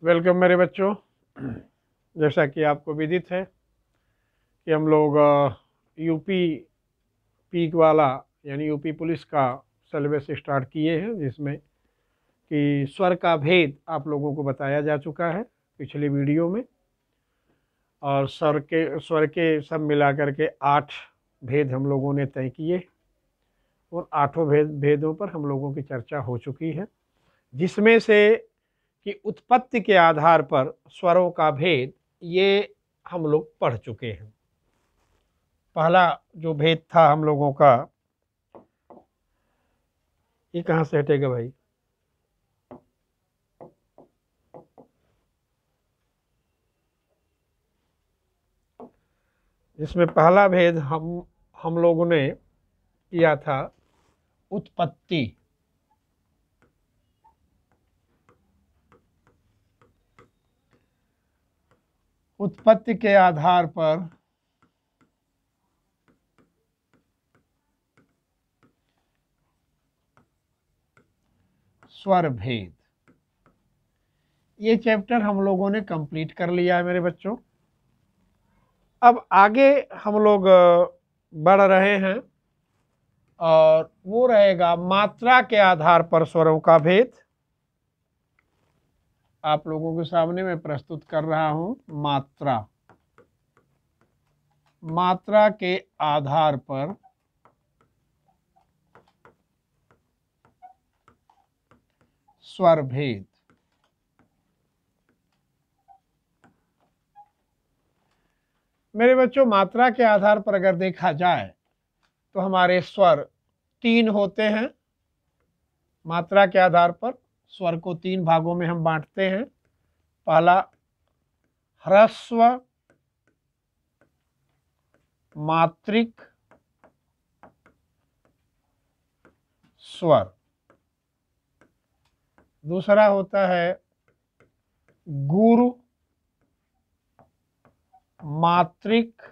Welcome मेरे बच्चों। जैसा कि आपको विदित है कि हम लोग यूपी पीक वाला यानी यूपी पुलिस का सिलेबस स्टार्ट किए हैं, जिसमें कि स्वर का भेद आप लोगों को बताया जा चुका है पिछले वीडियो में। और स्वर के सब मिलाकर के 8 भेद हम लोगों ने तय किए। उन 8 भेदों पर हम लोगों की चर्चा हो चुकी है, जिसमें से कि उत्पत्ति के आधार पर स्वरों का भेद ये हम लोग पढ़ चुके हैं। पहला जो भेद था हम लोगों का, ये कहाँ से हटेगा भाई? जिसमें पहला भेद हम लोगों ने किया था उत्पत्ति। उत्पत्ति के आधार पर स्वर भेद, ये चैप्टर हम लोगों ने कंप्लीट कर लिया है मेरे बच्चों। अब आगे हम लोग बढ़ रहे हैं और वो रहेगा मात्रा के आधार पर स्वरों का भेद। आप लोगों के सामने मैं प्रस्तुत कर रहा हूं मात्रा। मात्रा के आधार पर स्वर भेद। मेरे बच्चों, मात्रा के आधार पर अगर देखा जाए तो हमारे स्वर 3 होते हैं। मात्रा के आधार पर स्वर को 3 भागों में हम बांटते हैं। पहला ह्रस्व मात्रिक स्वर, दूसरा होता है गुरु मात्रिक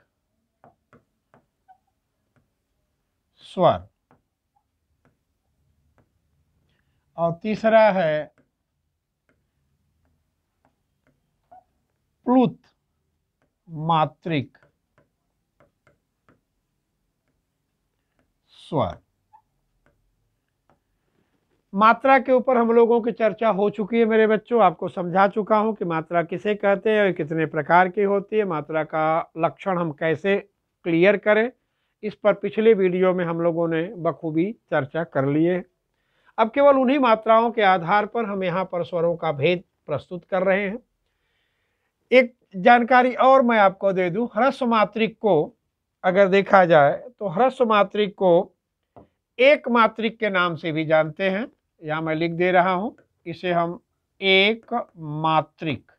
स्वर, और तीसरा है प्लुत मात्रिक स्वर। मात्रा के ऊपर हम लोगों की चर्चा हो चुकी है मेरे बच्चों। आपको समझा चुका हूं कि मात्रा किसे कहते हैं और कितने प्रकार की होती है, मात्रा का लक्षण हम कैसे क्लियर करें, इस पर पिछले वीडियो में हम लोगों ने बखूबी चर्चा कर लिए। अब केवल उन्हीं मात्राओं के आधार पर हम यहाँ पर स्वरों का भेद प्रस्तुत कर रहे हैं। एक जानकारी और मैं आपको दे दूं, ह्रस्व मात्रिक को अगर देखा जाए तो ह्रस्व मात्रिक को एक मात्रिक के नाम से भी जानते हैं। यहाँ मैं लिख दे रहा हूं, इसे हम एक मात्रिक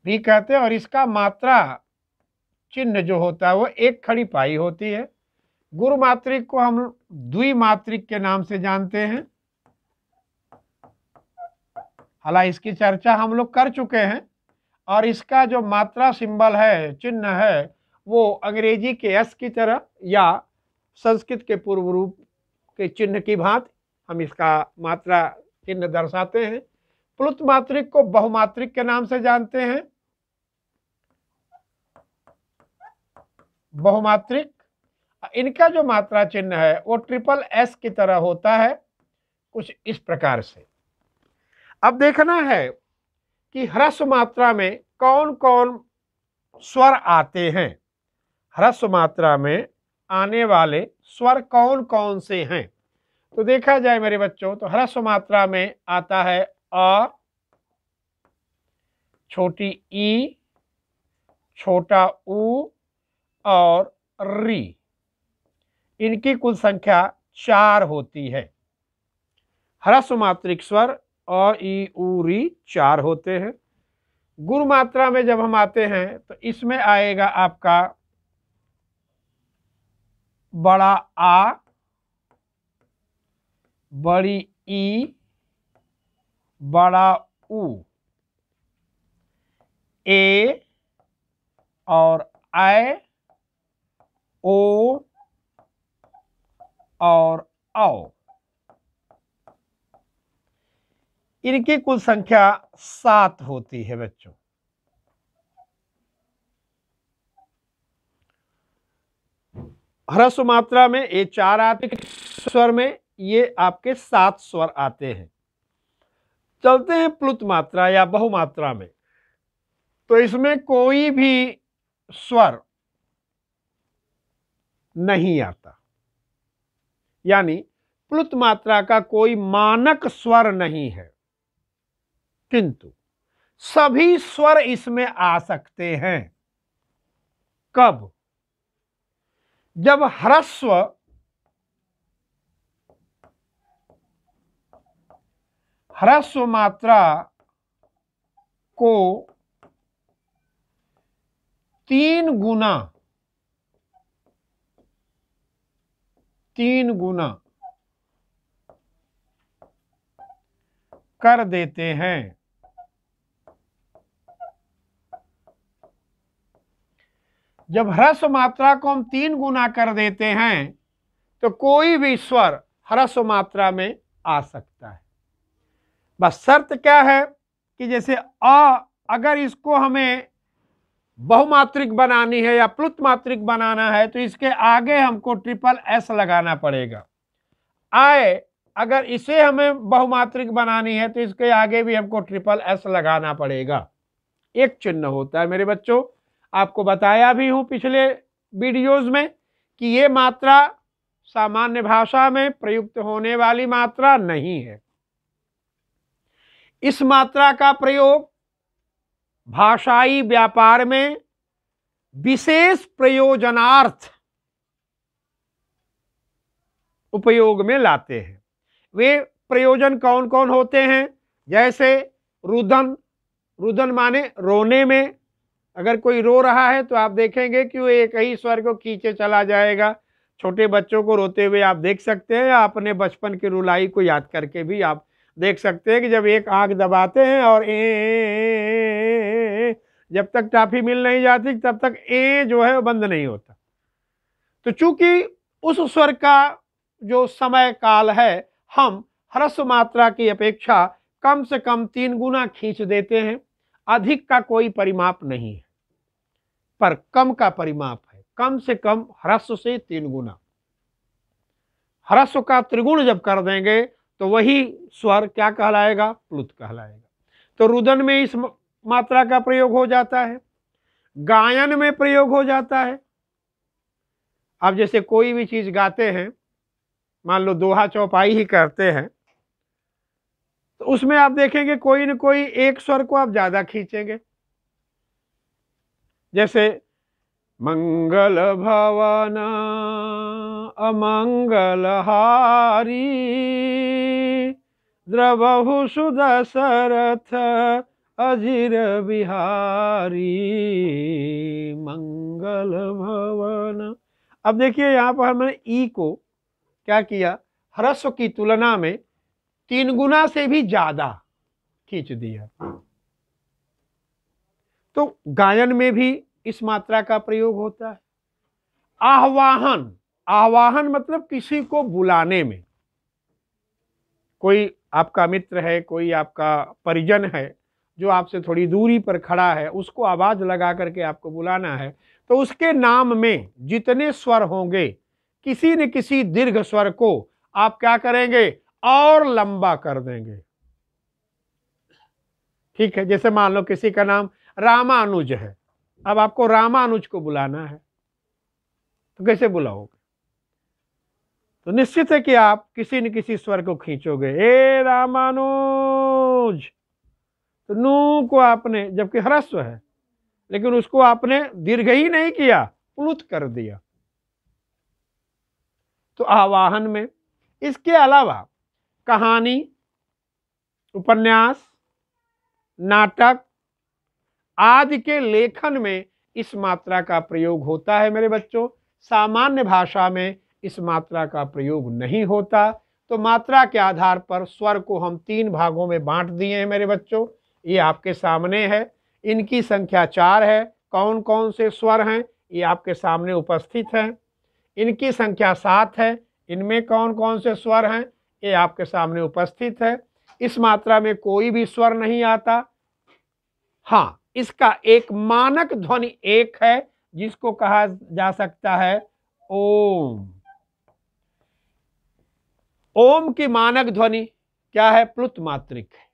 भी कहते हैं। और इसका मात्रा चिन्ह जो होता है वो एक खड़ी पाई होती है। गुरु मात्रिक को हम द्विमात्रिक के नाम से जानते हैं। हालांकि इसकी चर्चा हम लोग कर चुके हैं, और इसका जो मात्रा सिंबल है, चिन्ह है, वो अंग्रेजी के एस की तरह या संस्कृत के पूर्व रूप के चिन्ह की भांति हम इसका मात्रा चिन्ह दर्शाते हैं। प्लुत मात्रिक को बहुमात्रिक के नाम से जानते हैं। बहुमात्रिक, इनका जो मात्रा चिन्ह है वो ट्रिपल एस की तरह होता है, कुछ इस प्रकार से। अब देखना है कि ह्रस्व मात्रा में कौन कौन स्वर आते हैं। ह्रस्व मात्रा में आने वाले स्वर कौन कौन से हैं, तो देखा जाए मेरे बच्चों तो ह्रस्व मात्रा में आता है अ, छोटी ई, छोटा ऊ और री। इनकी कुल संख्या 4 होती है। ह्रस्व मात्रिक स्वर अ, ई, ऊ, री 4 होते हैं। गुरु मात्रा में जब हम आते हैं तो इसमें आएगा आपका बड़ा आ, बड़ी ई, बड़ा ऊ, ए और ऐ, ओ और औ। इनकी कुल संख्या 7 होती है बच्चों। ह्रस्व मात्रा में ये 4 आते हैं, स्वर में ये आपके 7 स्वर आते हैं। चलते हैं प्लुत मात्रा या बहुमात्रा में, तो इसमें कोई भी स्वर नहीं आता, यानी प्लुत मात्रा का कोई मानक स्वर नहीं है, किंतु सभी स्वर इसमें आ सकते हैं। कब? जब ह्रस्व मात्रा को 3 गुना कर देते हैं। जब ह्रस्व मात्रा को हम 3 गुना कर देते हैं तो कोई भी स्वर ह्रस्व मात्रा में आ सकता है। बस शर्त क्या है कि जैसे अगर इसको हमें बहुमात्रिक बनानी है या प्लुत मात्रिक बनाना है तो इसके आगे हमको ट्रिपल एस लगाना पड़ेगा। आए अगर इसे हमें बहुमात्रिक बनानी है तो इसके आगे भी हमको ट्रिपल एस लगाना पड़ेगा। एक चिन्ह होता है मेरे बच्चों, आपको बताया भी हूं पिछले वीडियोस में कि ये मात्रा सामान्य भाषा में प्रयुक्त होने वाली मात्रा नहीं है। इस मात्रा का प्रयोग भाषाई व्यापार में विशेष प्रयोजनार्थ उपयोग में लाते हैं। वे प्रयोजन कौन कौन होते हैं? जैसे रुदन, रुदन माने रोने में, अगर कोई रो रहा है तो आप देखेंगे कि वो एक ही स्वर को खींचे चला जाएगा। छोटे बच्चों को रोते हुए आप देख सकते हैं, या अपने बचपन की रुलाई को याद करके भी आप देख सकते हैं कि जब एक आंख दबाते हैं और जब तक टाफी मिल नहीं जाती तब तक जो है वो बंद नहीं होता। तो चूंकि उस स्वर का जो समय काल है हम ह्रस्व मात्रा की अपेक्षा कम से कम 3 गुना खींच देते हैं। अधिक का कोई परिमाप नहीं है, पर कम का परिमाप है। कम से कम ह्रस्व से 3 गुना। ह्रस्व का त्रिगुण जब कर देंगे तो वही स्वर क्या कहलाएगा? प्लुत कहलाएगा। तो रुदन में इस मात्रा का प्रयोग हो जाता है, गायन में प्रयोग हो जाता है। अब जैसे कोई भी चीज गाते हैं, मान लो दोहा चौपाई ही करते हैं, तो उसमें आप देखेंगे कोई न कोई एक स्वर को आप ज्यादा खींचेंगे। जैसे मंगल भवन अमंगल हारी द्रवहु सुदशरथ अजिर बिहारी मंगल भवन। अब देखिए यहाँ पर हमने ई को क्या किया? ह्रस्व की तुलना में 3 गुना से भी ज्यादा खींच दिया। तो गायन में भी इस मात्रा का प्रयोग होता है। आह्वाहन, आह्वाहन मतलब किसी को बुलाने में। कोई आपका मित्र है, कोई आपका परिजन है जो आपसे थोड़ी दूरी पर खड़ा है, उसको आवाज लगा करके आपको बुलाना है, तो उसके नाम में जितने स्वर होंगे किसी न किसी दीर्घ स्वर को आप क्या करेंगे? और लंबा कर देंगे। ठीक है, जैसे मान लो किसी का नाम रामानुज है, अब आपको रामानुज को बुलाना है तो कैसे बुलाओगे? तो निश्चित है कि आप किसी न किसी स्वर को खींचोगे, ए रामानुज। तो नू को आपने, जबकि ह्रस्व है, लेकिन उसको आपने दीर्घ ही नहीं किया, प्लुत कर दिया। तो आवाहन में। इसके अलावा कहानी, उपन्यास, नाटक आदि के लेखन में इस मात्रा का प्रयोग होता है मेरे बच्चों। सामान्य भाषा में इस मात्रा का प्रयोग नहीं होता। तो मात्रा के आधार पर स्वर को हम 3 भागों में बांट दिए हैं मेरे बच्चों। ये आपके सामने है, इनकी संख्या 4 है। कौन कौन से स्वर हैं ये आपके सामने उपस्थित हैं। इनकी संख्या 7 है, इनमें कौन कौन से स्वर हैं ये आपके सामने उपस्थित है। इस मात्रा में कोई भी स्वर नहीं आता। हाँ, इसका एक मानक ध्वनि एक है जिसको कहा जा सकता है ओम। ओम की मानक ध्वनि क्या है? प्लुत मात्रिक है,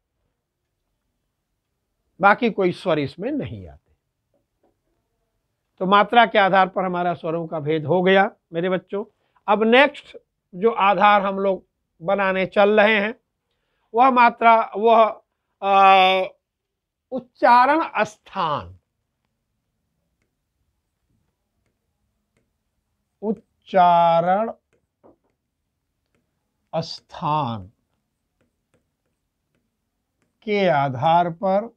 बाकी कोई स्वर इसमें नहीं आते। तो मात्रा के आधार पर हमारा स्वरों का भेद हो गया मेरे बच्चों। अब नेक्स्ट जो आधार हम लोग बनाने चल रहे हैं वह मात्रा, वह उच्चारण स्थान। उच्चारण स्थान के आधार पर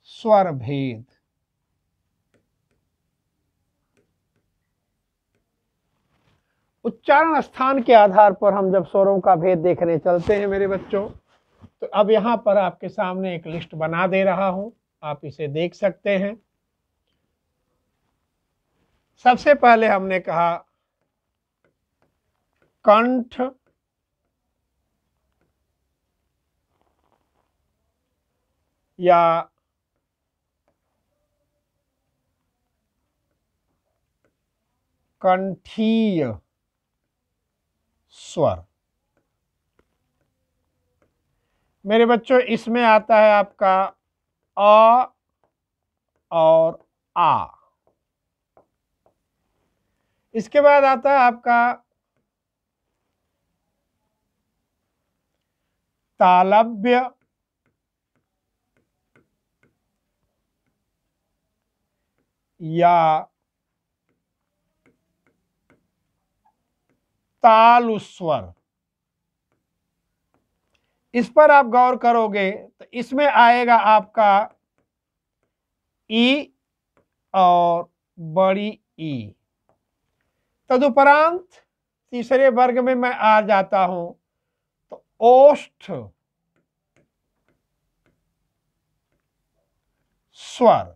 स्वर भेद। उच्चारण स्थान के आधार पर हम जब स्वरों का भेद देखने चलते हैं मेरे बच्चों, तो अब यहां पर आपके सामने एक लिस्ट बना दे रहा हूं, आप इसे देख सकते हैं। सबसे पहले हमने कहा कंठ, या कंठीय स्वर। मेरे बच्चों इसमें आता है आपका अ और आ। इसके बाद आता है आपका तालव्य, या तालु स्वर। इस पर आप गौर करोगे तो इसमें आएगा आपका ई और बड़ी ई। तदुपरांत तीसरे वर्ग में मैं आ जाता हूं तो ओष्ठ स्वर।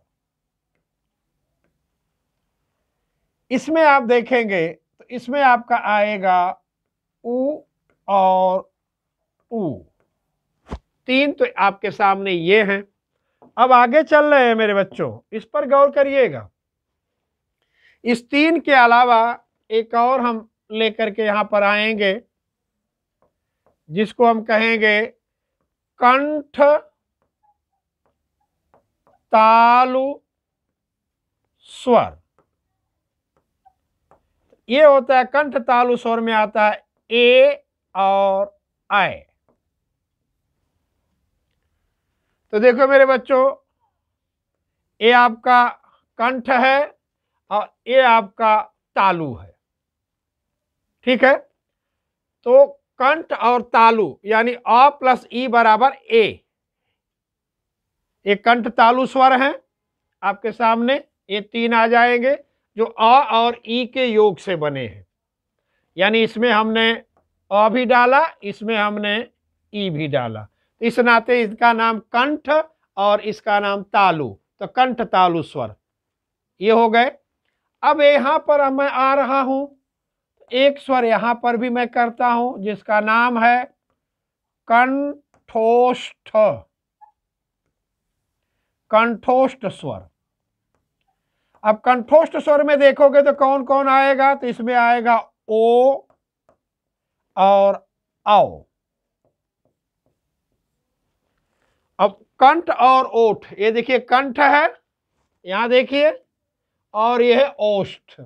इसमें आप देखेंगे तो इसमें आपका आएगा उ और उ। तीन तो आपके सामने ये हैं। अब आगे चल रहे हैं मेरे बच्चों, इस पर गौर करिएगा। इस तीन के अलावा एक और हम लेकर के यहां पर आएंगे जिसको हम कहेंगे कंठ तालु स्वर। ये होता है कंठ तालु स्वर में आता है ए और आय। तो देखो मेरे बच्चों, ये आपका कंठ है और ये आपका तालु है, ठीक है। तो कंठ और तालु यानी अ प्लस ई बराबर ए। ये कंठ तालु स्वर हैं आपके सामने, ये तीन आ जाएंगे जो अ और ई के योग से बने हैं। यानी इसमें हमने अ भी डाला, इसमें हमने ई भी डाला, इस नाते इसका नाम कंठ और इसका नाम तालु। तो कंठ तालु स्वर ये हो गए। अब यहां पर मैं आ रहा हूं, एक स्वर यहां पर भी मैं करता हूं जिसका नाम है कंठोष्ठ। कंठोष्ठ स्वर। अब कंठोष्ठ स्वर में देखोगे तो कौन कौन आएगा? तो इसमें आएगा ओ और औ। अब कंठ और ओठ, ये देखिए कंठ है, यहां देखिए, और यह है ओष्ठ।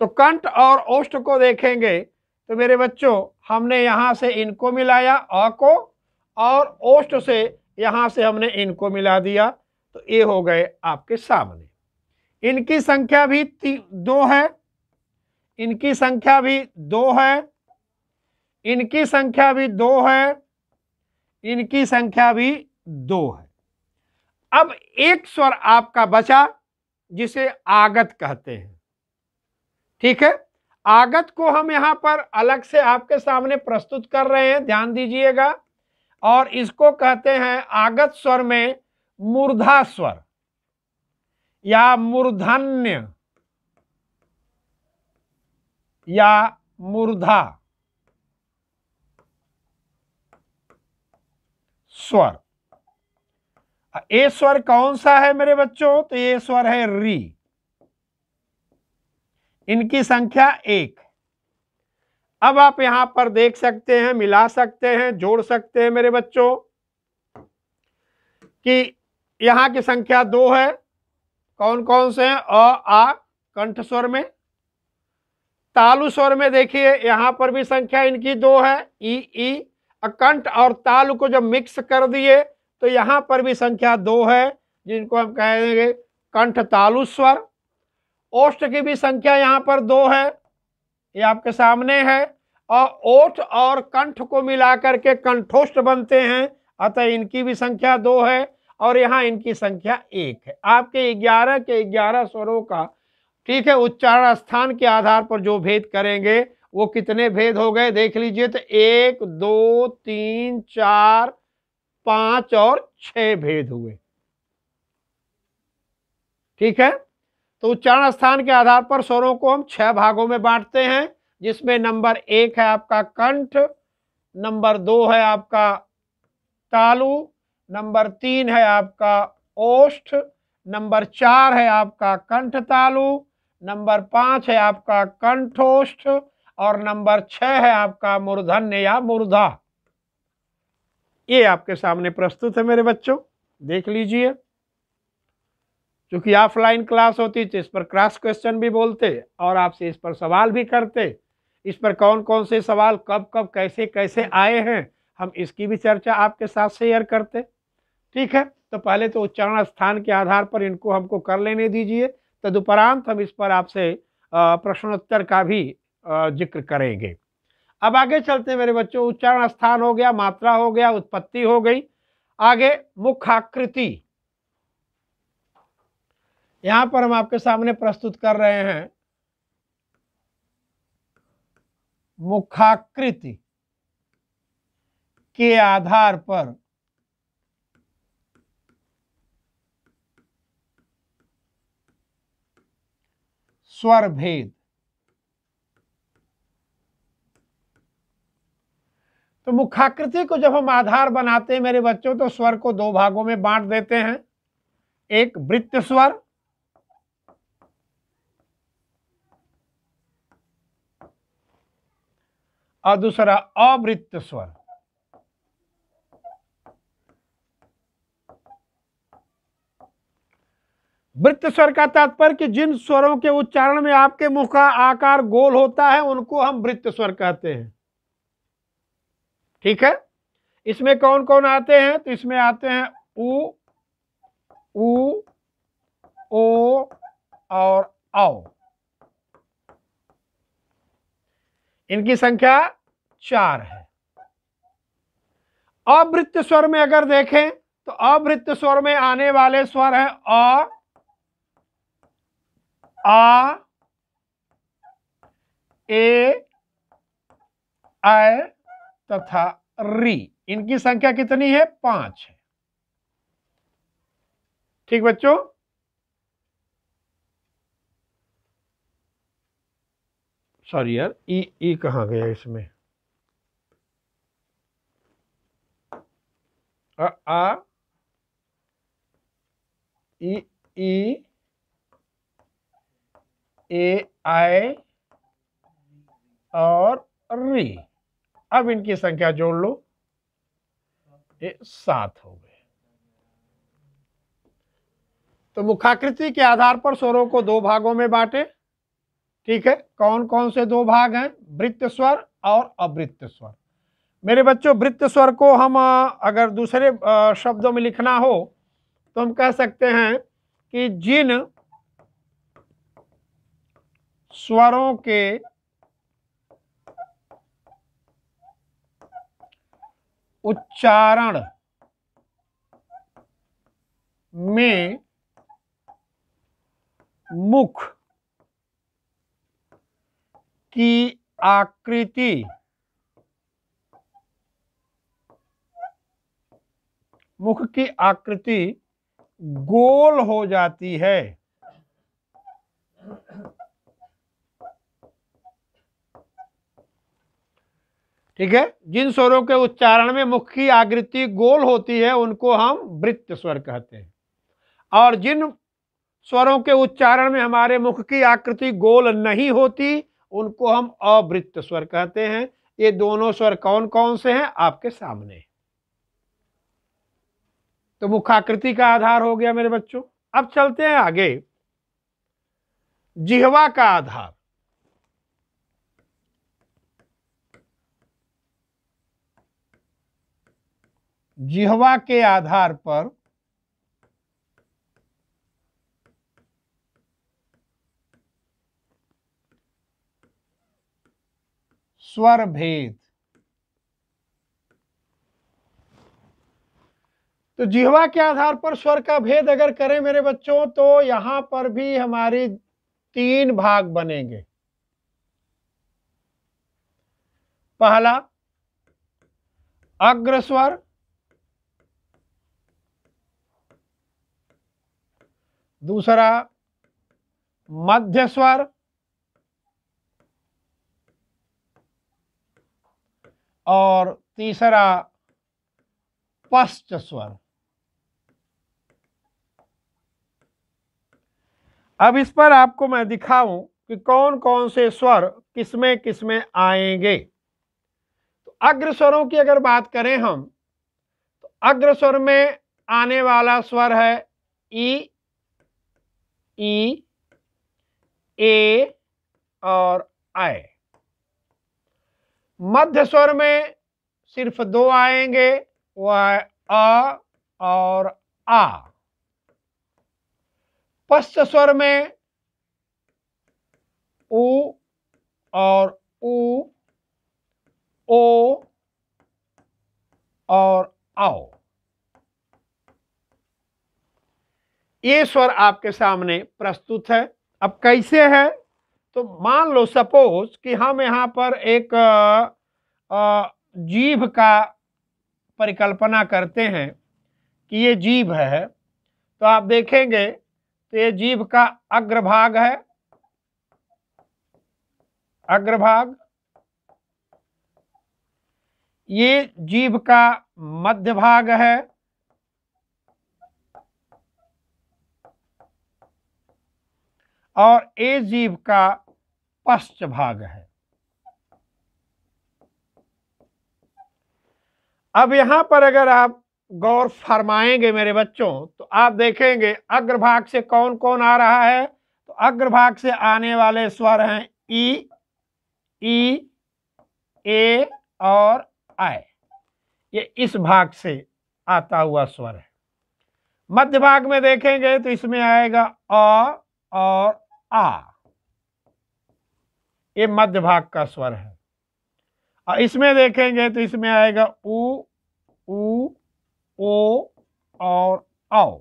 तो कंठ और ओष्ठ को देखेंगे तो मेरे बच्चों हमने यहां से इनको मिलाया अ को, और ओष्ठ से यहां से हमने इनको मिला दिया, तो ये हो गए आपके सामने। इनकी संख्या भी 2 है, इनकी संख्या भी 2 है, इनकी संख्या भी 2 है, इनकी संख्या भी 2 है। अब एक स्वर आपका बचा जिसे आगत कहते हैं, ठीक है। आगत को हम यहां पर अलग से आपके सामने प्रस्तुत कर रहे हैं, ध्यान दीजिएगा। और इसको कहते हैं आगत स्वर में मूर्धा स्वर या मूर्धन्य। या मूर्धा स्वर। ये स्वर कौन सा है मेरे बच्चों? तो ये स्वर है री। इनकी संख्या 1। अब आप यहां पर देख सकते हैं, मिला सकते हैं, जोड़ सकते हैं मेरे बच्चों कि यहां की संख्या 2 है। कौन कौन से हैं? अ आ कंठ स्वर में। तालु स्वर में देखिए यहां पर भी संख्या इनकी 2 है, ई। कंठ और तालु को जब मिक्स कर दिए तो यहां पर भी संख्या 2 है, जिनको हम कहेंगे कंठ तालु स्वर। ओष्ठ की भी संख्या यहां पर 2 है, ये आपके सामने है। और ओठ और कंठ को मिलाकर के कंठोष्ठ बनते हैं, अतः इनकी भी संख्या 2 है और यहाँ इनकी संख्या 1 है। आपके 11 के 11 स्वरों का, ठीक है, उच्चारण स्थान के आधार पर जो भेद करेंगे वो कितने भेद हो गए देख लीजिए। तो 1 2 3 4 5 और 6 भेद हुए। ठीक है, तो उच्चारण स्थान के आधार पर स्वरों को हम 6 भागों में बांटते हैं, जिसमें नंबर 1 है आपका कंठ, नंबर 2 है आपका तालु, नंबर 3 है आपका ओष्ठ, नंबर 4 है आपका कंठ तालु, नंबर 5 है आपका कंठोष्ठ और नंबर 6 है आपका मूर्धन्य या मूर्धा। ये आपके सामने प्रस्तुत है मेरे बच्चों, देख लीजिए। क्योंकि ऑफलाइन क्लास होती तो इस पर क्रॉस क्वेश्चन भी बोलते और आपसे इस पर सवाल भी करते। इस पर कौन कौन से सवाल कब कब कैसे कैसे आए हैं, हम इसकी भी चर्चा आपके साथ शेयर करते। ठीक है, तो पहले तो उच्चारण स्थान के आधार पर इनको हमको कर लेने दीजिए, तदुपरांत हम इस पर आपसे प्रश्नोत्तर का भी जिक्र करेंगे। अब आगे चलते हैं मेरे बच्चों। उच्चारण स्थान हो गया, मात्रा हो गया, उत्पत्ति हो गई। आगे मुखाकृति, यहां पर हम आपके सामने प्रस्तुत कर रहे हैं मुखाकृति के आधार पर स्वर भेद। तो मुखाकृति को जब हम आधार बनाते हैं मेरे बच्चों, तो स्वर को 2 भागों में बांट देते हैं। एक वृत्त स्वर और दूसरा अवृत्त स्वर। वृत्त स्वर का तात्पर्य कि जिन स्वरों के उच्चारण में आपके मुख का आकार गोल होता है उनको हम वृत्त स्वर कहते हैं। ठीक है, इसमें कौन कौन आते हैं? तो इसमें आते हैं उ, ओ और औ। इनकी संख्या 4 है। अवृत्त स्वर में अगर देखें तो अवृत्त स्वर में आने वाले स्वर हैं अ, आ, ए, ऐ तथा री। इनकी संख्या कितनी है? 5 है। ठीक बच्चों, सॉरी यार, ई कहाँ गया इसमें? आ, ई, ए, आई और री। अब इनकी संख्या जोड़ लो, ये 7 हो गए। तो मुखाकृति के आधार पर स्वरों को 2 भागों में बांटे। ठीक है, कौन कौन से 2 भाग हैं? वृत्त स्वर और अवृत्त स्वर। मेरे बच्चों, वृत्त स्वर को हम अगर दूसरे शब्दों में लिखना हो तो हम कह सकते हैं कि जिन स्वरों के उच्चारण में मुख की आकृति गोल हो जाती है, ठीक है। जिन स्वरों के उच्चारण में मुख की आकृति गोल होती है उनको हम वृत्त स्वर कहते हैं, और जिन स्वरों के उच्चारण में हमारे मुख की आकृति गोल नहीं होती उनको हम अवृत्त स्वर कहते हैं। ये दोनों स्वर कौन कौन से हैं आपके सामने। तो मुखाकृति का आधार हो गया मेरे बच्चों। अब चलते हैं आगे, जिह्वा का आधार। जिह्वा के आधार पर स्वर भेद। तो जिह्वा के आधार पर स्वर का भेद अगर करें मेरे बच्चों तो यहां पर भी हमारी 3 भाग बनेंगे। पहला अग्र स्वर, दूसरा मध्य स्वर, और तीसरा पश्च स्वर। अब इस पर आपको मैं दिखाऊं कि कौन कौन से स्वर किसमें किसमें आएंगे। तो अग्र स्वरों की अगर बात करें हम, तो अग्र स्वर में आने वाला स्वर है ई, ई, ए और ऐ। मध्य स्वर में सिर्फ 2 आएंगे, वह है अ और आ। पश्च स्वर में उ और उ, ओ और आओ। ये स्वर आपके सामने प्रस्तुत है। अब कैसे है, तो मान लो सपोज कि हम यहाँ पर एक जीभ का परिकल्पना करते हैं कि ये जीभ है। तो आप देखेंगे तो ये जीभ का अग्रभाग है, अग्रभाग। ये जीभ का मध्य भाग है, और ये जीभ का पश्च भाग है। अब यहां पर अगर आप गौर फरमाएंगे मेरे बच्चों तो आप देखेंगे अग्रभाग से कौन कौन आ रहा है। तो अग्रभाग से आने वाले स्वर हैं ई, ई, ए और ऐ। ये इस भाग से आता हुआ स्वर है। मध्य भाग में देखेंगे तो इसमें आएगा अ और आ। ये मध्य भाग का स्वर है। और इसमें देखेंगे तो इसमें आएगा उ, ऊ, ओ और औ।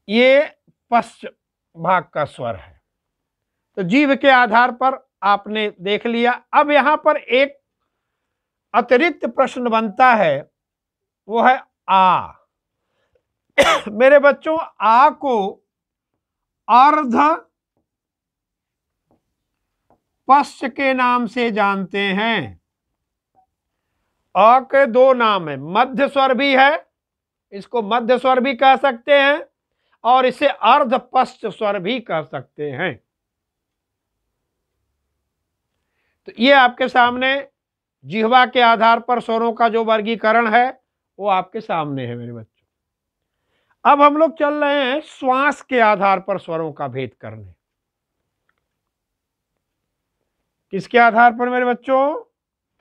ये पश्च भाग का स्वर है। तो जीभ के आधार पर आपने देख लिया। अब यहां पर एक अतिरिक्त प्रश्न बनता है, वो है आ। मेरे बच्चों, आ को अर्ध पश्च के नाम से जानते हैं। अ के 2 नाम है, मध्य स्वर भी है, इसको मध्य स्वर भी कह सकते हैं, और इसे अर्ध पश्च स्वर भी कह सकते हैं। तो ये आपके सामने जिह्वा के आधार पर स्वरों का जो वर्गीकरण है वो आपके सामने है मेरे बच्चों। अब हम लोग चल रहे हैं श्वास के आधार पर स्वरों का भेद करने। किसके आधार पर मेरे बच्चों?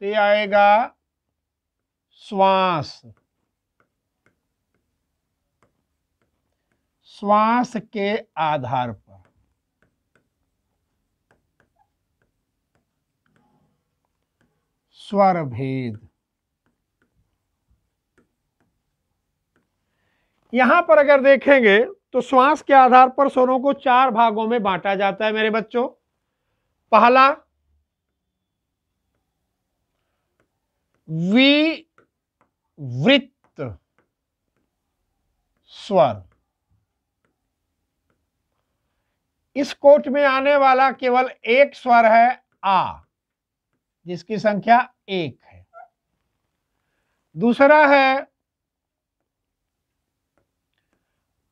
तो ये आएगा श्वास, श्वास के आधार पर। स्वर भेद। यहां पर अगर देखेंगे तो श्वास के आधार पर स्वरों को 4 भागों में बांटा जाता है मेरे बच्चों। पहला विवृत स्वर। इस कोट में आने वाला केवल एक स्वर है आ। जिसकी संख्या 1 है। दूसरा है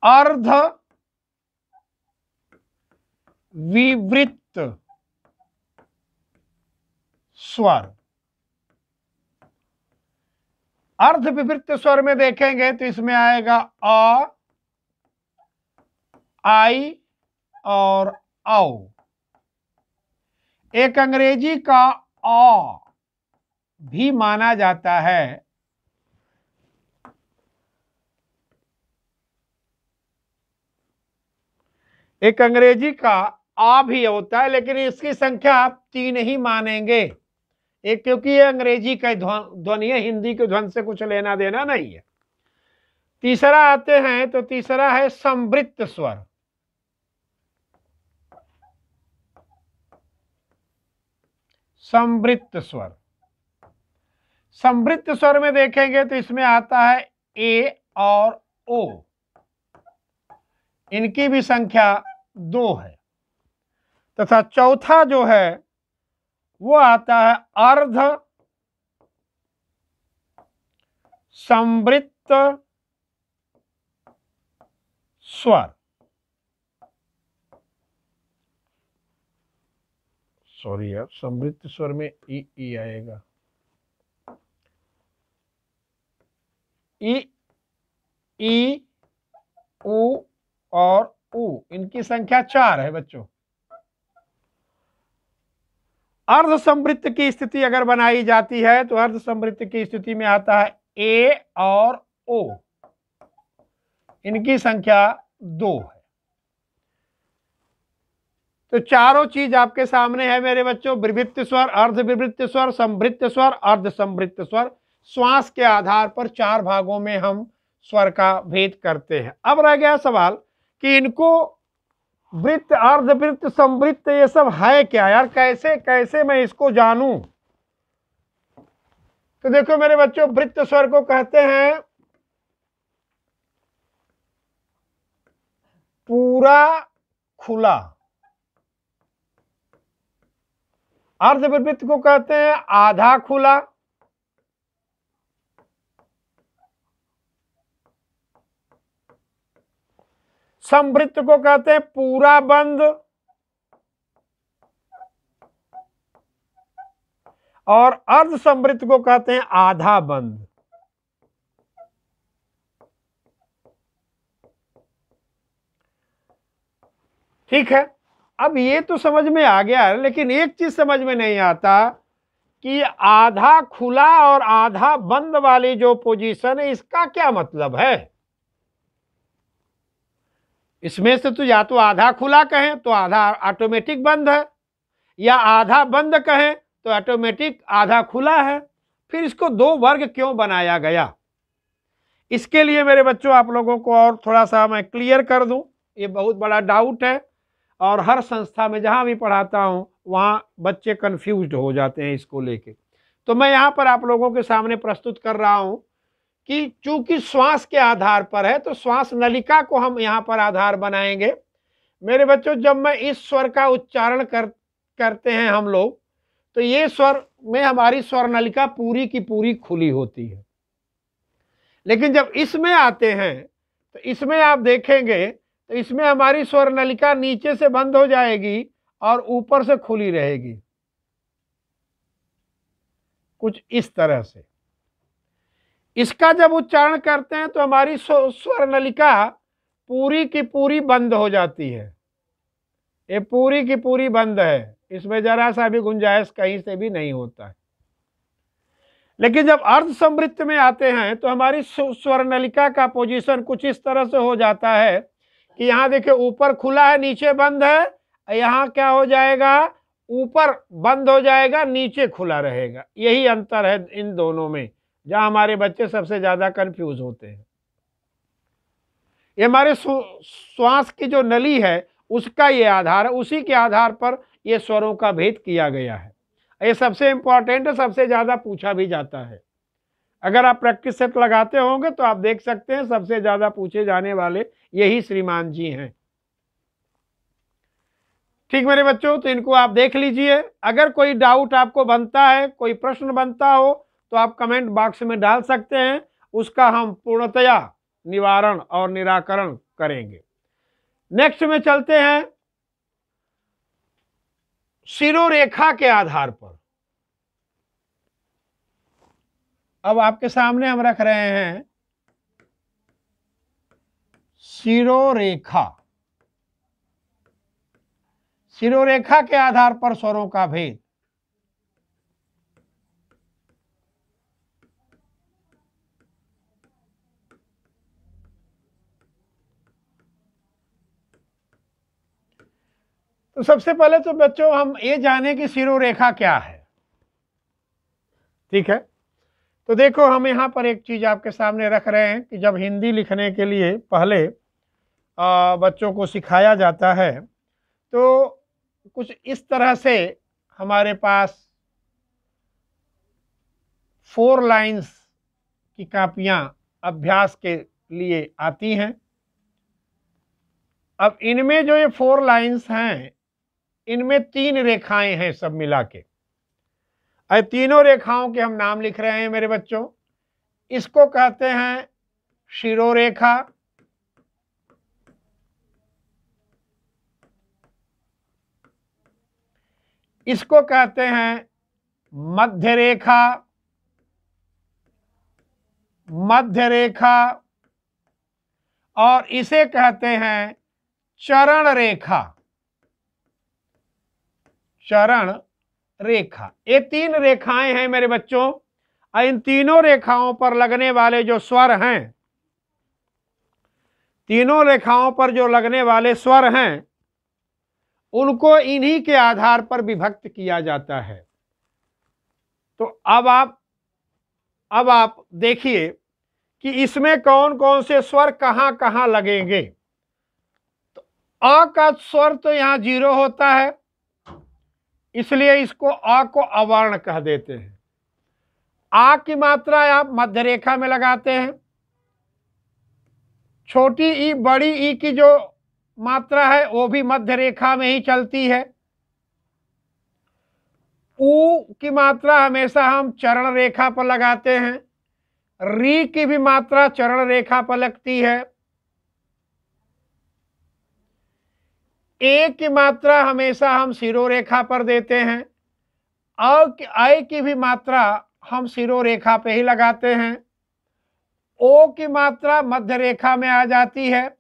अर्ध विवृत स्वर। अर्ध विवृत स्वर में देखेंगे तो इसमें आएगा अ, आई और औ। एक अंग्रेजी का अ भी माना जाता है। एक अंग्रेजी का आ भी होता है, लेकिन इसकी संख्या आप 3 ही मानेंगे। एक, क्योंकि ये अंग्रेजी का ध्वनि है, हिंदी के ध्वनि से कुछ लेना देना नहीं है। तीसरा आते हैं तो तीसरा है संवृत्त स्वर। संवृत्त स्वर, संवृत्त स्वर में देखेंगे तो इसमें आता है ए और ओ। इनकी भी संख्या 2 है। तथा चौथा जो है वो आता है अर्ध संवृत्त स्वर। सॉरी यार, संवृत्त स्वर में ई आएगा। ई, उ और उ, इनकी संख्या 4 है बच्चों। अर्ध संवृत्त की स्थिति अगर बनाई जाती है तो अर्ध संवृत्त की स्थिति में आता है ए और ओ। इनकी संख्या 2 है। तो चारों चीज आपके सामने है मेरे बच्चों, विवृत्त स्वर, अर्ध विवृत्त स्वर, संवृत्त स्वर, अर्ध संवृत्त स्वर। श्वास के आधार पर 4 भागों में हम स्वर का भेद करते हैं। अब रह गया सवाल कि इनको वृत्त, अर्ध वृत्त, संवृत्त ये सब है क्या यार, कैसे कैसे मैं इसको जानूं। तो देखो मेरे बच्चों, वृत्त स्वर को कहते हैं पूरा खुला, अर्ध विवृत्त को कहते हैं आधा खुला, संवृत्त को कहते हैं पूरा बंद, और अर्ध संवृत्त को कहते हैं आधा बंद। ठीक है, अब ये तो समझ में आ गया है, लेकिन एक चीज समझ में नहीं आता कि आधा खुला और आधा बंद वाली जो पोजीशन है इसका क्या मतलब है। इसमें से तो या तो आधा खुला कहें तो आधा ऑटोमेटिक बंद है, या आधा बंद कहें तो ऑटोमेटिक आधा खुला है। फिर इसको 2 वर्ग क्यों बनाया गया, इसके लिए मेरे बच्चों आप लोगों को और थोड़ा सा मैं क्लियर कर दूं। ये बहुत बड़ा डाउट है और हर संस्था में जहां भी पढ़ाता हूं वहां बच्चे कंफ्यूज्ड हो जाते हैं इसको लेके। तो मैं यहां पर आप लोगों के सामने प्रस्तुत कर रहा हूं कि चूंकि श्वास के आधार पर है तो श्वास नलिका को हम यहां पर आधार बनाएंगे। मेरे बच्चों, जब मैं इस स्वर का उच्चारण करते हैं हम लोग, तो ये स्वर में हमारी स्वर नलिका पूरी की पूरी खुली होती है। लेकिन जब इसमें आते हैं तो इसमें आप देखेंगे तो इसमें हमारी स्वर नलिका नीचे से बंद हो जाएगी और ऊपर से खुली रहेगी, कुछ इस तरह से। इसका जब उच्चारण करते हैं तो हमारी स्वर नलिका पूरी की पूरी बंद हो जाती है। ये पूरी की पूरी बंद है, इसमें जरा सा भी गुंजाइश कहीं से भी नहीं होता है। लेकिन जब अर्ध संवृत्त में आते हैं तो हमारी स्वर नलिका का पोजीशन कुछ इस तरह से हो जाता है कि यहाँ देखिए ऊपर खुला है नीचे बंद है, यहाँ क्या हो जाएगा, ऊपर बंद हो जाएगा नीचे खुला रहेगा। यही अंतर है इन दोनों में, जहां हमारे बच्चे सबसे ज्यादा कंफ्यूज होते हैं। ये हमारे श्वास की जो नली है उसका ये आधार है, उसी के आधार पर ये स्वरों का भेद किया गया है। ये सबसे इंपॉर्टेंट है, सबसे ज्यादा पूछा भी जाता है। अगर आप प्रैक्टिस सेट लगाते होंगे तो आप देख सकते हैं सबसे ज्यादा पूछे जाने वाले यही श्रीमान जी हैं। ठीक मेरे बच्चों, तो इनको आप देख लीजिए। अगर कोई डाउट आपको बनता है, कोई प्रश्न बनता हो, तो आप कमेंट बॉक्स में डाल सकते हैं, उसका हम पूर्णतया निवारण और निराकरण करेंगे। नेक्स्ट में चलते हैं शिरोरेखा के आधार पर। अब आपके सामने हम रख रहे हैं शिरोरेखा। शिरोरेखा के आधार पर स्वरों का भेद। तो सबसे पहले तो बच्चों हम ये जाने कि शिरोरेखा क्या है। ठीक है, तो देखो हम यहाँ पर एक चीज आपके सामने रख रहे हैं कि जब हिंदी लिखने के लिए पहले बच्चों को सिखाया जाता है, तो कुछ इस तरह से हमारे पास 4 लाइंस की कापियां अभ्यास के लिए आती हैं। अब इनमें जो ये 4 लाइंस हैं, इनमें 3 रेखाएं हैं सब मिला के। तीनों रेखाओं के हम नाम लिख रहे हैं मेरे बच्चों। इसको कहते हैं शिरोरेखा, इसको कहते हैं मध्य रेखा, मध्य रेखा, और इसे कहते हैं चरण रेखा, चरण रेखा। ये 3 रेखाएं हैं मेरे बच्चों। इन तीनों रेखाओं पर लगने वाले जो स्वर हैं, तीनों रेखाओं पर जो लगने वाले स्वर हैं, उनको इन्हीं के आधार पर विभक्त किया जाता है। तो अब आप देखिए कि इसमें कौन कौन से स्वर कहां कहां लगेंगे। तो अ का स्वर तो यहां 0 होता है, इसलिए इसको अ को अवर्ण कह देते हैं। आ की मात्रा आप मध्य रेखा में लगाते हैं। छोटी ई बड़ी ई की जो मात्रा है वो भी मध्य रेखा में ही चलती है। ऊ की मात्रा हमेशा हम चरण रेखा पर लगाते हैं। री की भी मात्रा चरण रेखा पर लगती है। ए की मात्रा हमेशा हम शिरोरेखा पर देते हैं। ऐ की भी मात्रा हम शिरोरेखा पे ही लगाते हैं। ओ की मात्रा मध्य रेखा में आ जाती है,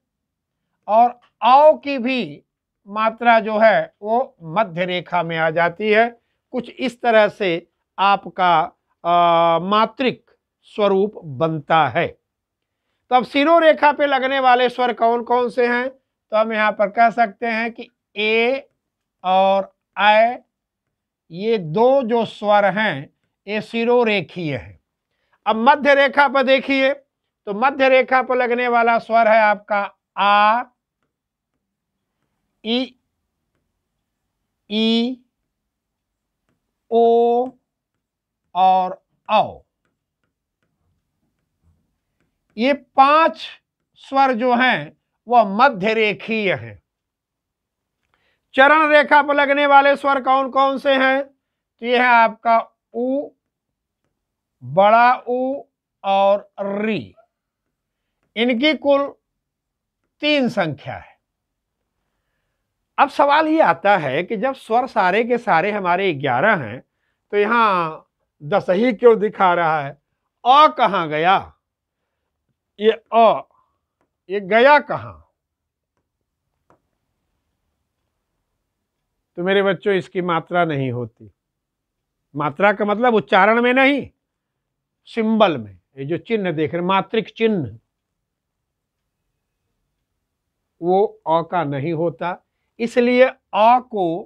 और औ की भी मात्रा जो है वो मध्य रेखा में आ जाती है। कुछ इस तरह से आपका मात्रिक स्वरूप बनता है। तो अब शिरोरेखा पे लगने वाले स्वर कौन कौन से हैं, तो हम यहाँ पर कह सकते हैं कि ए और ऐ, ये 2 जो स्वर हैं ये शिरोरेखीय है। अब मध्य रेखा पर देखिए, तो मध्य रेखा पर लगने वाला स्वर है आपका आ, ई, ओ और औ। ये 5 स्वर जो हैं वह मध्य रेखीय हैं। चरण रेखा पर लगने वाले स्वर कौन कौन से हैं, तो यह है आपका उ, बड़ा उ और री। इनकी कुल 3 संख्या है। अब सवाल ये आता है कि जब स्वर सारे के सारे हमारे 11 हैं, तो यहां 10 ही क्यों दिखा रहा है? अ कहां गया? ये गया कहां? तो मेरे बच्चों इसकी मात्रा नहीं होती। मात्रा का मतलब उच्चारण में नहीं, सिंबल में। ये जो चिन्ह देख रहे, मात्रिक चिन्ह, वो अ का नहीं होता। इसलिए अ को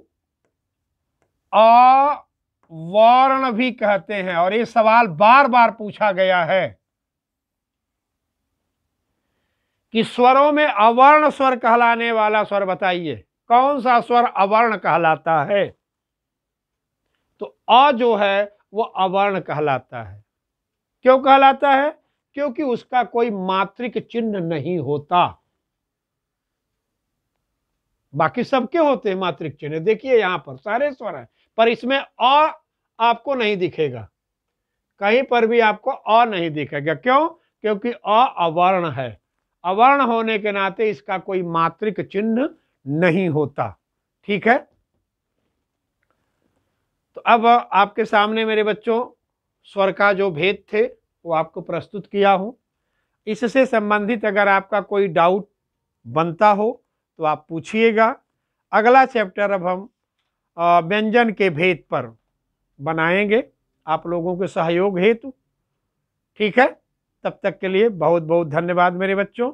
अवर्ण भी कहते हैं। और ये सवाल बार बार पूछा गया है कि स्वरों में अवर्ण स्वर कहलाने वाला स्वर बताइए, कौन सा स्वर अवर्ण कहलाता है? तो अ जो है वो अवर्ण कहलाता है। क्यों कहलाता है? क्योंकि उसका कोई मात्रिक चिन्ह नहीं होता। बाकी सबके होते हैं मात्रिक चिन्ह, देखिए यहाँ पर सारे स्वर है, पर इसमें अ आपको नहीं दिखेगा, कहीं पर भी आपको अ नहीं दिखेगा। क्यों? क्योंकि अ अवर्ण है, अवर्ण होने के नाते इसका कोई मात्रिक चिन्ह नहीं होता। ठीक है, तो अब आपके सामने मेरे बच्चों स्वर का जो भेद थे वो आपको प्रस्तुत किया हूं। इससे संबंधित अगर आपका कोई डाउट बनता हो तो आप पूछिएगा। अगला चैप्टर अब हम व्यंजन के भेद पर बनाएंगे आप लोगों के सहयोग हेतु। ठीक है, तब तक के लिए बहुत बहुत धन्यवाद मेरे बच्चों।